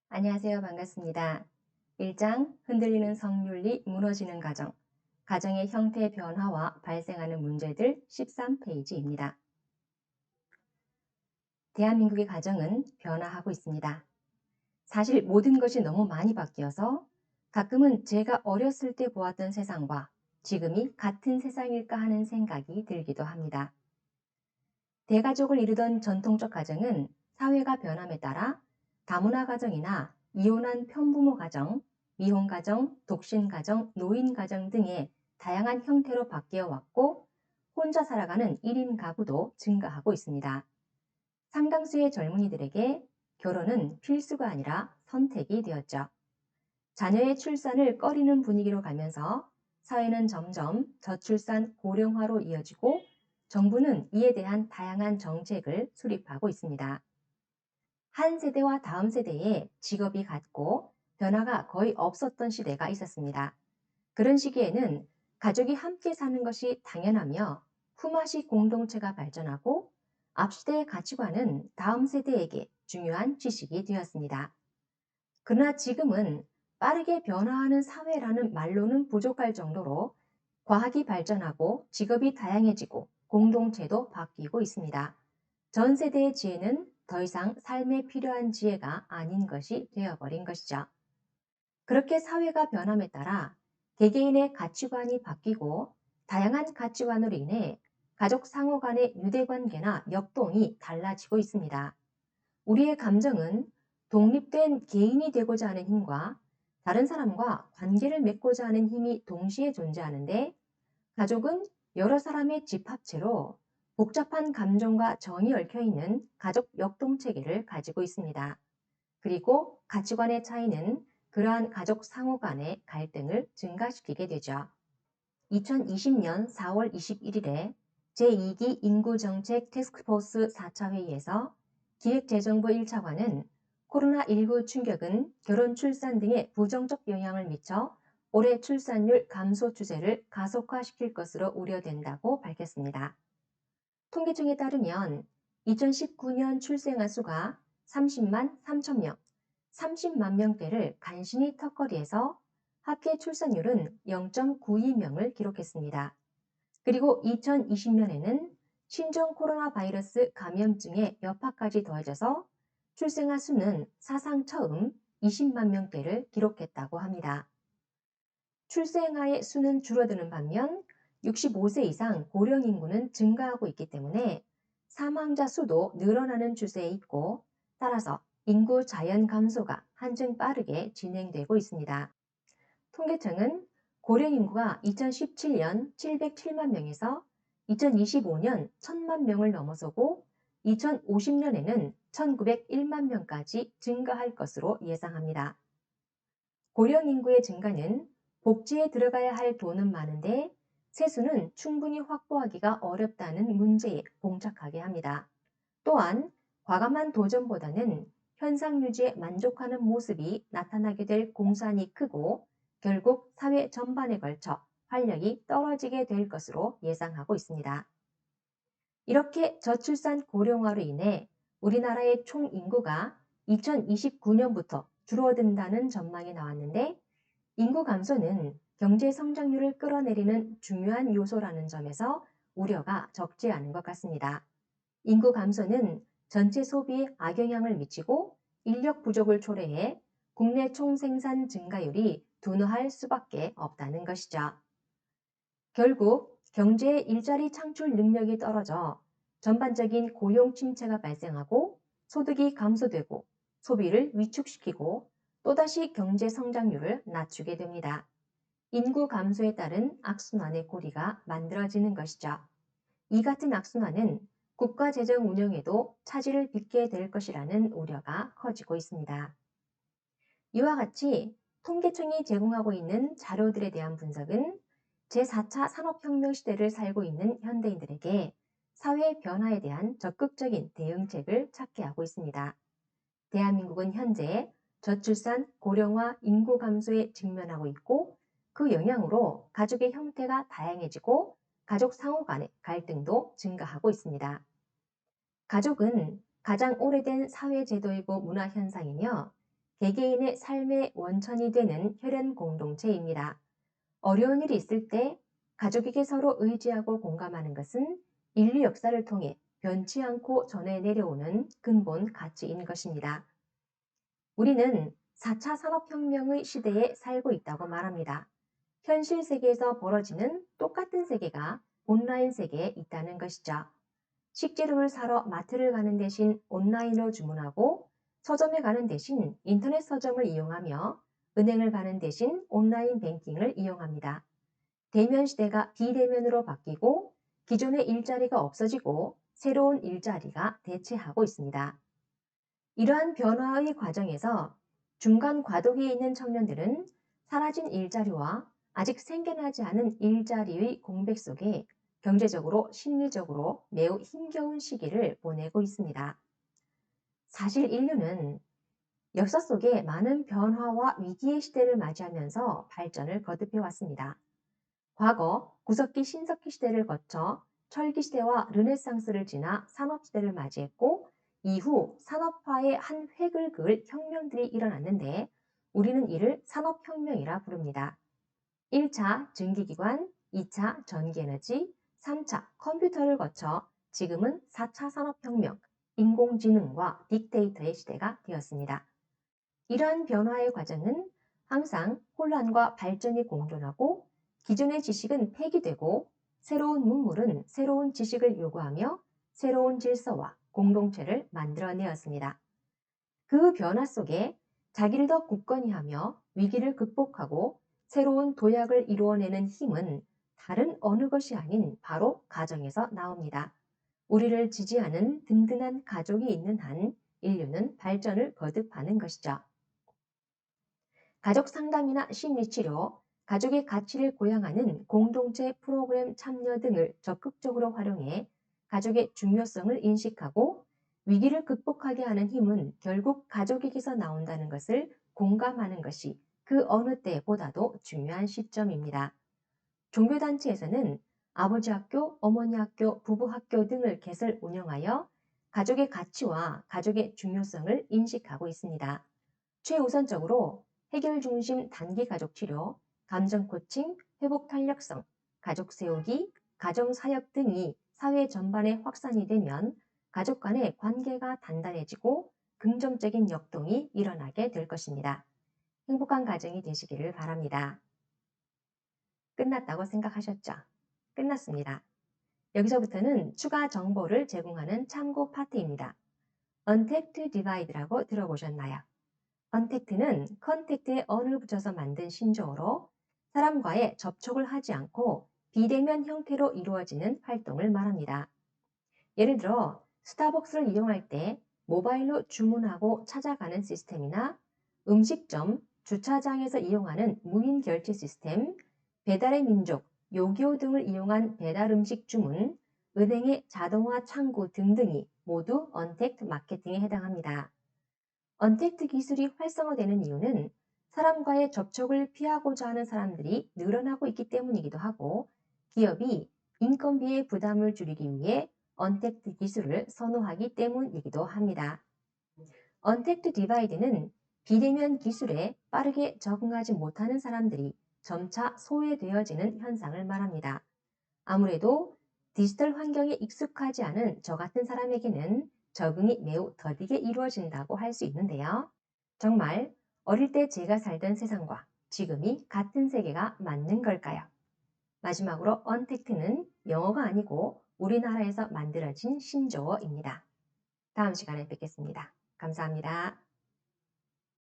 안녕하세요. 반갑습니다. 1장 흔들리는 성윤리 무너지는 가정, 가정의 형태 변화와 발생하는 문제들 13페이지입니다. 대한민국의 가정은 변화하고 있습니다. 사실 모든 것이 너무 많이 바뀌어서 가끔은 제가 어렸을 때 보았던 세상과 지금이 같은 세상일까 하는 생각이 들기도 합니다. 대가족을 이루던 전통적 가정은 사회가 변함에 따라 다문화 가정이나 이혼한 편부모 가정, 미혼 가정, 독신 가정, 노인 가정 등의 다양한 형태로 바뀌어 왔고 혼자 살아가는 1인 가구도 증가하고 있습니다. 상당수의 젊은이들에게 결혼은 필수가 아니라 선택이 되었죠. 자녀의 출산을 꺼리는 분위기로 가면서 사회는 점점 저출산 고령화로 이어지고 정부는 이에 대한 다양한 정책을 수립하고 있습니다. 한 세대와 다음 세대의 직업이 같고 변화가 거의 없었던 시대가 있었습니다. 그런 시기에는 가족이 함께 사는 것이 당연하며 품앗이 공동체가 발전하고 앞시대의 가치관은 다음 세대에게 중요한 지식이 되었습니다. 그러나 지금은 빠르게 변화하는 사회라는 말로는 부족할 정도로 과학이 발전하고 직업이 다양해지고 공동체도 바뀌고 있습니다. 전 세대의 지혜는 더 이상 삶에 필요한 지혜가 아닌 것이 되어버린 것이죠. 그렇게 사회가 변함에 따라 개개인의 가치관이 바뀌고 다양한 가치관으로 인해 가족 상호 간의 유대관계나 역동이 달라지고 있습니다. 우리의 감정은 독립된 개인이 되고자 하는 힘과 다른 사람과 관계를 맺고자 하는 힘이 동시에 존재하는데 가족은 여러 사람의 집합체로 복잡한 감정과 정이 얽혀있는 가족 역동체계를 가지고 있습니다. 그리고 가치관의 차이는 그러한 가족 상호 간의 갈등을 증가시키게 되죠. 2020년 4월 21일에 제2기 인구정책 태스크포스 4차 회의에서 기획재정부 1차관은 코로나19 충격은 결혼 출산 등에 부정적 영향을 미쳐 올해 출산율 감소 추세를 가속화시킬 것으로 우려된다고 밝혔습니다. 통계청에 따르면 2019년 출생아 수가 30만 3천 명, 30만 명대를 간신히 턱걸이해서 합계 출산율은 0.92명을 기록했습니다. 그리고 2020년에는 신종 코로나 바이러스 감염증의 여파까지 더해져서 출생아 수는 사상 처음 20만 명대를 기록했다고 합니다. 출생아의 수는 줄어드는 반면 65세 이상 고령 인구는 증가하고 있기 때문에 사망자 수도 늘어나는 추세에 있고 따라서 인구 자연 감소가 한층 빠르게 진행되고 있습니다. 통계청은 고령 인구가 2017년 707만 명에서 2025년 1000만 명을 넘어서고 2050년에는 1901만 명까지 증가할 것으로 예상합니다. 고령 인구의 증가는 복지에 들어가야 할 돈은 많은데 세수는 충분히 확보하기가 어렵다는 문제에 봉착하게 합니다. 또한 과감한 도전보다는 현상 유지에 만족하는 모습이 나타나게 될 공산이 크고 결국 사회 전반에 걸쳐 활력이 떨어지게 될 것으로 예상하고 있습니다. 이렇게 저출산 고령화로 인해 우리나라의 총 인구가 2029년부터 줄어든다는 전망이 나왔는데 인구 감소는 경제 성장률을 끌어내리는 중요한 요소라는 점에서 우려가 적지 않은 것 같습니다. 인구 감소는 전체 소비에 악영향을 미치고 인력 부족을 초래해 국내 총생산 증가율이 둔화할 수밖에 없다는 것이죠. 결국 경제의 일자리 창출 능력이 떨어져 전반적인 고용 침체가 발생하고 소득이 감소되고 소비를 위축시키고 또다시 경제 성장률을 낮추게 됩니다. 인구 감소에 따른 악순환의 고리가 만들어지는 것이죠. 이 같은 악순환은 국가 재정 운영에도 차질을 빚게 될 것이라는 우려가 커지고 있습니다. 이와 같이 통계청이 제공하고 있는 자료들에 대한 분석은 제4차 산업혁명 시대를 살고 있는 현대인들에게 사회 변화에 대한 적극적인 대응책을 찾게 하고 있습니다. 대한민국은 현재 저출산, 고령화, 인구 감소에 직면하고 있고 그 영향으로 가족의 형태가 다양해지고 가족 상호 간의 갈등도 증가하고 있습니다. 가족은 가장 오래된 사회 제도이고 문화 현상이며 개개인의 삶의 원천이 되는 혈연 공동체입니다. 어려운 일이 있을 때 가족에게 서로 의지하고 공감하는 것은 인류 역사를 통해 변치 않고 전해 내려오는 근본 가치인 것입니다. 우리는 4차 산업혁명의 시대에 살고 있다고 말합니다. 현실 세계에서 벌어지는 똑같은 세계가 온라인 세계에 있다는 것이죠. 식재료를 사러 마트를 가는 대신 온라인으로 주문하고 서점에 가는 대신 인터넷 서점을 이용하며 은행을 가는 대신 온라인 뱅킹을 이용합니다. 대면 시대가 비대면으로 바뀌고 기존의 일자리가 없어지고 새로운 일자리가 대체하고 있습니다. 이러한 변화의 과정에서 중간 과도기에 있는 청년들은 사라진 일자리와 아직 생겨나지 않은 일자리의 공백 속에 경제적으로, 심리적으로 매우 힘겨운 시기를 보내고 있습니다. 사실 인류는 역사 속에 많은 변화와 위기의 시대를 맞이하면서 발전을 거듭해 왔습니다. 과거 구석기 신석기 시대를 거쳐 철기 시대와 르네상스를 지나 산업시대를 맞이했고 이후 산업화의 한 획을 그을 혁명들이 일어났는데 우리는 이를 산업혁명이라 부릅니다. 1차 증기기관, 2차 전기에너지, 3차 컴퓨터를 거쳐 지금은 4차 산업혁명, 인공지능과 빅데이터의 시대가 되었습니다. 이러한 변화의 과정은 항상 혼란과 발전이 공존하고 기존의 지식은 폐기되고 새로운 문물은 새로운 지식을 요구하며 새로운 질서와 공동체를 만들어내었습니다. 그 변화 속에 자기를 더 굳건히 하며 위기를 극복하고 새로운 도약을 이루어내는 힘은 다른 어느 것이 아닌 바로 가정에서 나옵니다. 우리를 지지하는 든든한 가족이 있는 한 인류는 발전을 거듭하는 것이죠. 가족 상담이나 심리치료, 가족의 가치를 고양하는 공동체 프로그램 참여 등을 적극적으로 활용해 가족의 중요성을 인식하고 위기를 극복하게 하는 힘은 결국 가족에게서 나온다는 것을 공감하는 것이 그 어느 때보다도 중요한 시점입니다. 종교단체에서는 아버지 학교, 어머니 학교, 부부 학교 등을 개설 운영하여 가족의 가치와 가족의 중요성을 인식하고 있습니다. 최우선적으로 해결 중심 단기 가족 치료, 감정 코칭, 회복 탄력성, 가족 세우기, 가정 사역 등이 사회 전반에 확산이 되면 가족 간의 관계가 단단해지고 긍정적인 역동이 일어나게 될 것입니다. 행복한 가정이 되시기를 바랍니다. 끝났다고 생각하셨죠? 끝났습니다. 여기서부터는 추가 정보를 제공하는 참고 파트입니다. Untapped Divide라고 들어보셨나요? Untact는 컨택트에 on을 붙여서 만든 신조어로 사람과의 접촉을 하지 않고 비대면 형태로 이루어지는 활동을 말합니다. 예를 들어 스타벅스를 이용할 때 모바일로 주문하고 찾아가는 시스템이나 음식점, 주차장에서 이용하는 무인 결제 시스템, 배달의 민족, 요기요 등을 이용한 배달 음식 주문, 은행의 자동화 창구 등등이 모두 언택트 마케팅에 해당합니다. 언택트 기술이 활성화되는 이유는 사람과의 접촉을 피하고자 하는 사람들이 늘어나고 있기 때문이기도 하고 기업이 인건비의 부담을 줄이기 위해 언택트 기술을 선호하기 때문이기도 합니다. 언택트 디바이드는 비대면 기술에 빠르게 적응하지 못하는 사람들이 점차 소외되어지는 현상을 말합니다. 아무래도 디지털 환경에 익숙하지 않은 저 같은 사람에게는 적응이 매우 더디게 이루어진다고 할 수 있는데요. 정말 어릴 때 제가 살던 세상과 지금이 같은 세계가 맞는 걸까요? 마지막으로 언택트는 영어가 아니고 우리나라에서 만들어진 신조어입니다. 다음 시간에 뵙겠습니다. 감사합니다.